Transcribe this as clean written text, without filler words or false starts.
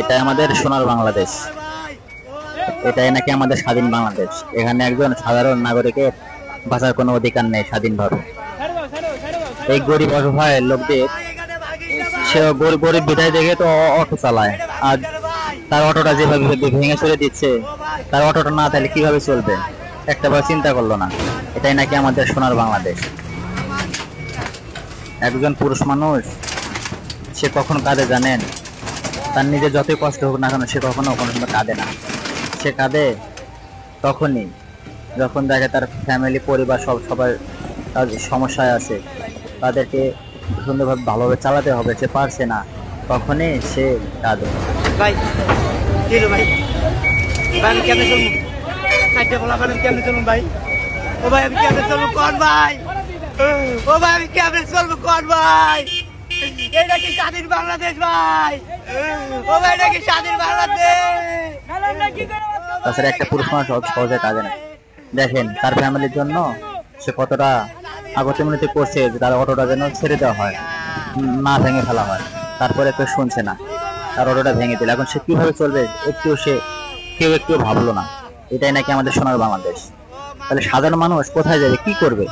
এটা আমাদের সোনার বাংলাদেশ, এটাই নাকি আমাদের স্বাধীন বাংলাদেশ। এখানে একজন সাধারণ নাগরিকের বাঁচার কোনো অধিকার নেই স্বাধীনভাবে। এই গরিব অসহায় লোকদের, সে গরিব বিদায় দেখে তো অটো চালায়, আর তার অটোটা যেভাবে ভেঙে চলে দিচ্ছে, তার অটোটা না তাহলে কিভাবে চলবে একটা বার চিন্তা করলো না। এটাই নাকি আমাদের সোনার বাংলাদেশ। একজন পুরুষ মানুষ সে কখন কাঁদে জানেন? তার নিজের যতই কষ্ট হোক না কেন সে কখনো কোনো সময় কাঁদে না। সে কাঁদে তখনই যখন দেখে তার ফ্যামিলি, পরিবার সবাই তাদের সমস্যায় আছে, তাদেরকে সুন্দরভাবে ভালোভাবে চালাতে হবে, সে পারছে না, তখনই সে কাঁদে। ভাই ভাই আমি কেমনে চলবো? চারটে বলা কেমনে চলুন ভাই? ও ভাই আমি কেমনে চলবো কোন ভাই? ও ভাই আমি কেমনে চলবো কোন ভাই? এটা কি স্বাধীন বাংলাদেশ ভাই? ও ভাই এটা কি স্বাধীন বাংলাদেশ? তাছাড়া একটা পুরুষ মানুষ সহজে কাঁদে না। দেখেন তার ফ্যামিলির জন্য সে কতটা আগতমিনতি করছে যে তার অটোটা যেন ছেড়ে দেওয়া হয়, না ভেঙে ফেলা হয়। তারপরে কেউ শুনছে না, তার অটোটা ভেঙে দিল। এখন সে কিভাবে চলবে কেউ একটু ভাবলো না। এটাই নাকি আমাদের সোনার বাংলাদেশ। তাহলে সাধারণ মানুষ কোথায় যাবে, কি করবে?